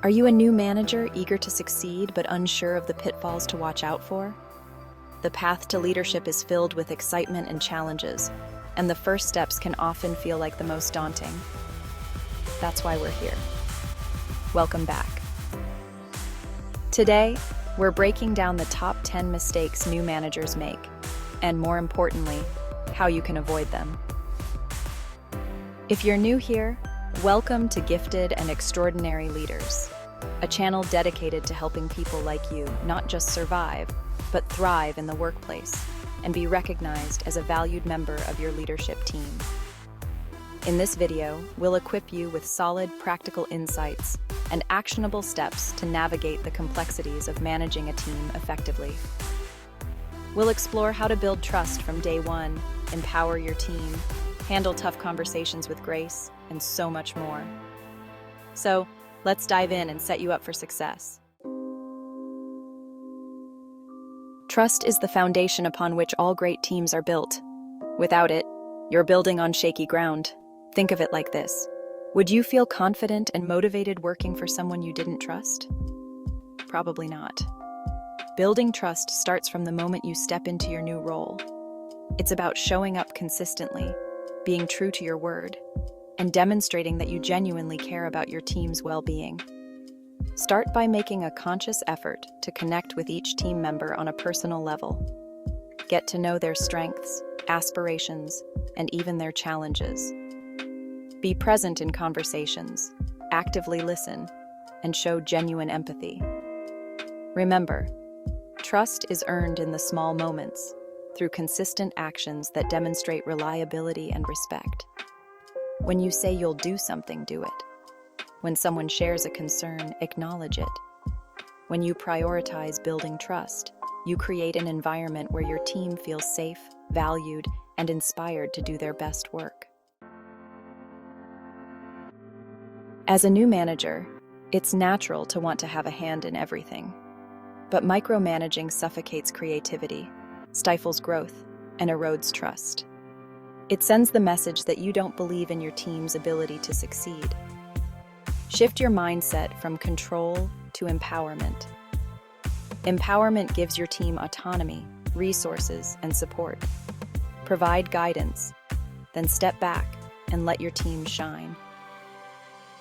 Are you a new manager eager to succeed but unsure of the pitfalls to watch out for? The path to leadership is filled with excitement and challenges, and the first steps can often feel like the most daunting. That's why we're here. Welcome back. Today, we're breaking down the top 10 mistakes new managers make, and more importantly, how you can avoid them. If you're new here, welcome to Gifted and Extraordinary Leaders, a channel dedicated to helping people like you not just survive, but thrive in the workplace and be recognized as a valued member of your leadership team. In this video, we'll equip you with solid, practical insights and actionable steps to navigate the complexities of managing a team effectively. We'll explore how to build trust from day one, empower your team, handle tough conversations with grace, and so much more. So, let's dive in and set you up for success. Trust is the foundation upon which all great teams are built. Without it, you're building on shaky ground. Think of it like this. Would you feel confident and motivated working for someone you didn't trust? Probably not. Building trust starts from the moment you step into your new role. It's about showing up consistently, being true to your word, and demonstrating that you genuinely care about your team's well-being. Start by making a conscious effort to connect with each team member on a personal level. Get to know their strengths, aspirations, and even their challenges. Be present in conversations, actively listen, and show genuine empathy. Remember, trust is earned in the small moments, through consistent actions that demonstrate reliability and respect. When you say you'll do something, do it. When someone shares a concern, acknowledge it. When you prioritize building trust, you create an environment where your team feels safe, valued, and inspired to do their best work. As a new manager, it's natural to want to have a hand in everything. But micromanaging suffocates creativity, stifles growth, and erodes trust. It sends the message that you don't believe in your team's ability to succeed. Shift your mindset from control to empowerment. Empowerment gives your team autonomy, resources, and support. Provide guidance, then step back and let your team shine.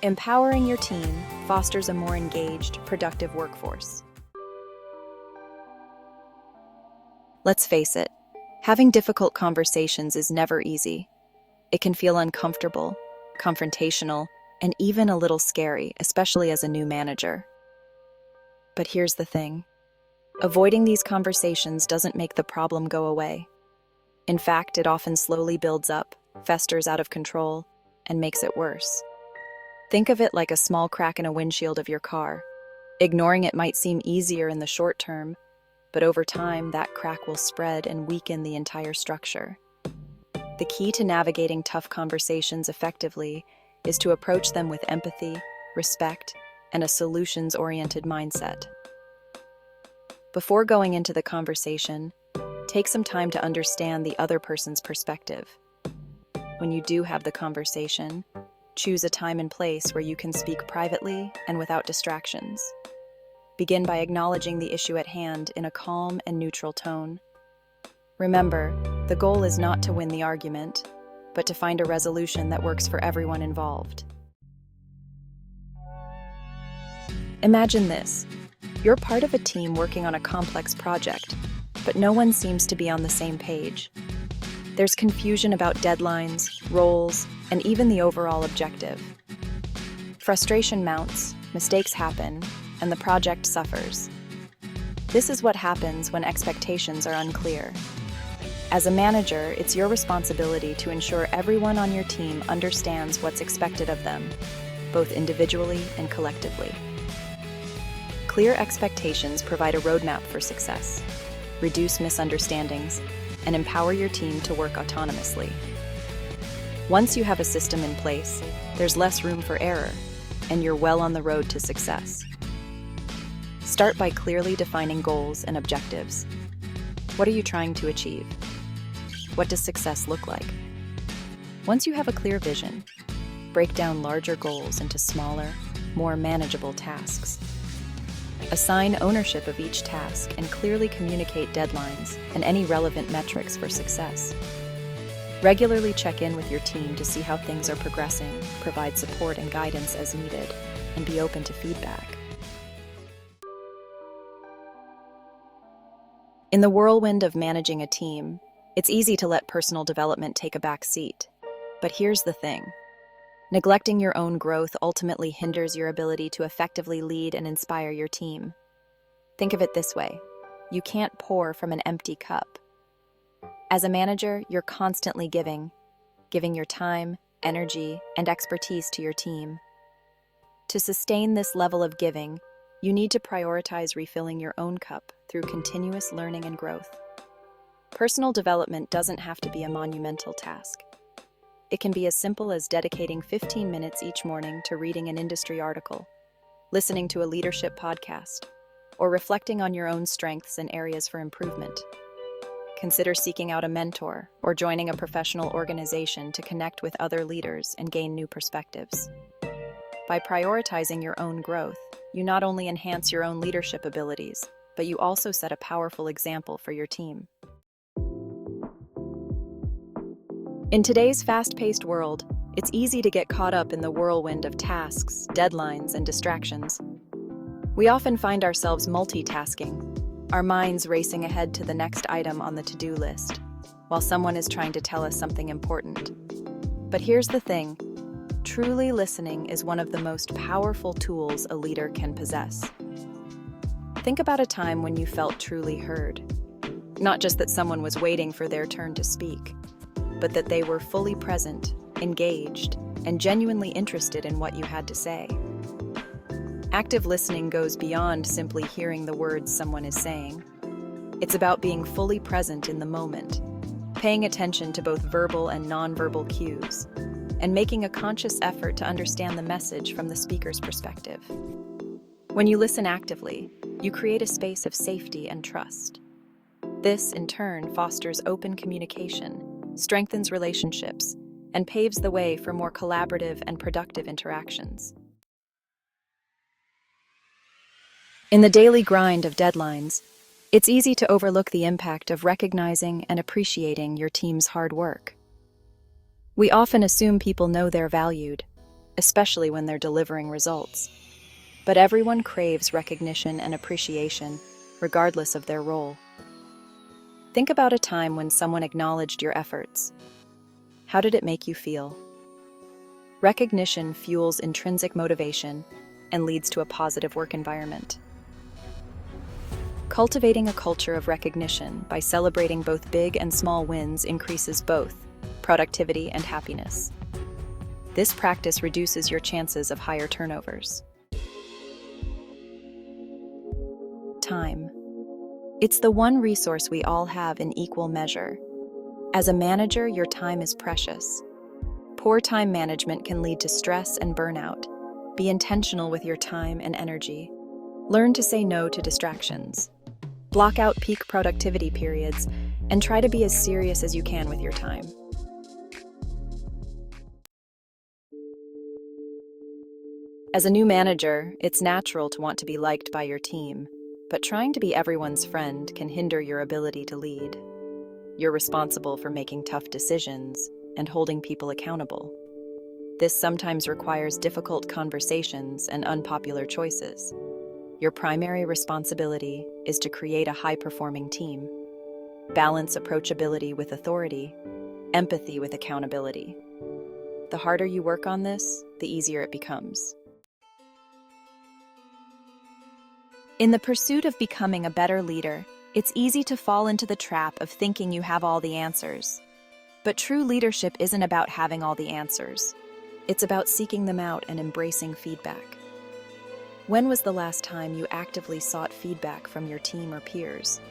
Empowering your team fosters a more engaged, productive workforce. Let's face it, having difficult conversations is never easy. It can feel uncomfortable, confrontational, and even a little scary, especially as a new manager. But here's the thing. Avoiding these conversations doesn't make the problem go away. In fact, it often slowly builds up, festers out of control, and makes it worse. Think of it like a small crack in a windshield of your car. Ignoring it might seem easier in the short term, but over time, that crack will spread and weaken the entire structure. The key to navigating tough conversations effectively is to approach them with empathy, respect, and a solutions-oriented mindset. Before going into the conversation, take some time to understand the other person's perspective. When you do have the conversation, choose a time and place where you can speak privately and without distractions. Begin by acknowledging the issue at hand in a calm and neutral tone. Remember, the goal is not to win the argument, but to find a resolution that works for everyone involved. Imagine this. You're part of a team working on a complex project, but no one seems to be on the same page. There's confusion about deadlines, roles, and even the overall objective. Frustration mounts, mistakes happen, and the project suffers. This is what happens when expectations are unclear. As a manager, it's your responsibility to ensure everyone on your team understands what's expected of them, both individually and collectively. Clear expectations provide a roadmap for success, reduce misunderstandings, and empower your team to work autonomously. Once you have a system in place, there's less room for error, and you're well on the road to success. Start by clearly defining goals and objectives. What are you trying to achieve? What does success look like? Once you have a clear vision, break down larger goals into smaller, more manageable tasks. Assign ownership of each task and clearly communicate deadlines and any relevant metrics for success. Regularly check in with your team to see how things are progressing, provide support and guidance as needed, and be open to feedback. In the whirlwind of managing a team, it's easy to let personal development take a back seat. But here's the thing. Neglecting your own growth ultimately hinders your ability to effectively lead and inspire your team. Think of it this way. You can't pour from an empty cup. As a manager, you're constantly giving your time, energy, and expertise to your team. To sustain this level of giving, you need to prioritize refilling your own cup through continuous learning and growth. Personal development doesn't have to be a monumental task. It can be as simple as dedicating 15 minutes each morning to reading an industry article, listening to a leadership podcast, or reflecting on your own strengths and areas for improvement. Consider seeking out a mentor or joining a professional organization to connect with other leaders and gain new perspectives. By prioritizing your own growth, you not only enhance your own leadership abilities, but you also set a powerful example for your team. In today's fast-paced world, it's easy to get caught up in the whirlwind of tasks, deadlines, and distractions. We often find ourselves multitasking, our minds racing ahead to the next item on the to-do list, while someone is trying to tell us something important. But here's the thing. Truly listening is one of the most powerful tools a leader can possess. Think about a time when you felt truly heard. Not just that someone was waiting for their turn to speak, but that they were fully present, engaged, and genuinely interested in what you had to say. Active listening goes beyond simply hearing the words someone is saying. It's about being fully present in the moment, paying attention to both verbal and nonverbal cues, and making a conscious effort to understand the message from the speaker's perspective. When you listen actively, you create a space of safety and trust. This, in turn, fosters open communication, strengthens relationships, and paves the way for more collaborative and productive interactions. In the daily grind of deadlines, it's easy to overlook the impact of recognizing and appreciating your team's hard work. We often assume people know they're valued, especially when they're delivering results. But everyone craves recognition and appreciation, regardless of their role. Think about a time when someone acknowledged your efforts. How did it make you feel? Recognition fuels intrinsic motivation and leads to a positive work environment. Cultivating a culture of recognition by celebrating both big and small wins increases both productivity and happiness. This practice reduces your chances of higher turnovers. Time. It's the one resource we all have in equal measure. As a manager, your time is precious. Poor time management can lead to stress and burnout. Be intentional with your time and energy. Learn to say no to distractions. Block out peak productivity periods, and try to be as serious as you can with your time. As a new manager, it's natural to want to be liked by your team, but trying to be everyone's friend can hinder your ability to lead. You're responsible for making tough decisions and holding people accountable. This sometimes requires difficult conversations and unpopular choices. Your primary responsibility is to create a high-performing team. Balance approachability with authority, empathy with accountability. The harder you work on this, the easier it becomes. In the pursuit of becoming a better leader, it's easy to fall into the trap of thinking you have all the answers. But true leadership isn't about having all the answers. It's about seeking them out and embracing feedback. When was the last time you actively sought feedback from your team or peers?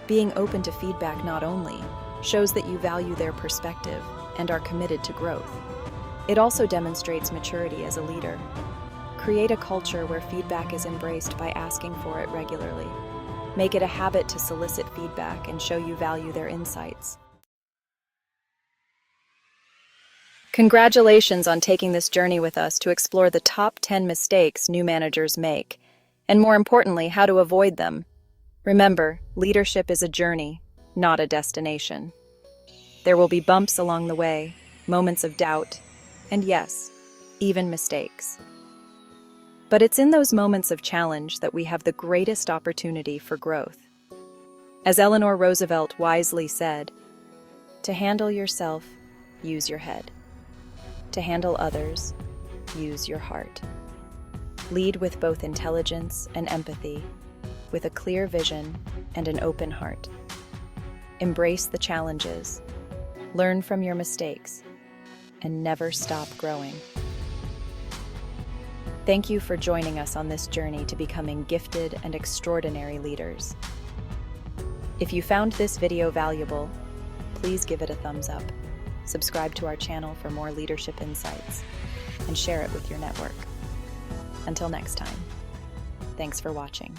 Being open to feedback not only shows that you value their perspective and are committed to growth, it also demonstrates maturity as a leader. Create a culture where feedback is embraced by asking for it regularly. Make it a habit to solicit feedback and show you value their insights. Congratulations on taking this journey with us to explore the top 10 mistakes new managers make, and more importantly, how to avoid them. Remember, leadership is a journey, not a destination. There will be bumps along the way, moments of doubt, and yes, even mistakes. But it's in those moments of challenge that we have the greatest opportunity for growth. As Eleanor Roosevelt wisely said, "To handle yourself, use your head. To handle others, use your heart." Lead with both intelligence and empathy, with a clear vision and an open heart. Embrace the challenges, learn from your mistakes, and never stop growing. Thank you for joining us on this journey to becoming gifted and extraordinary leaders. If you found this video valuable, please give it a thumbs up, subscribe to our channel for more leadership insights, and share it with your network. Until next time, thanks for watching.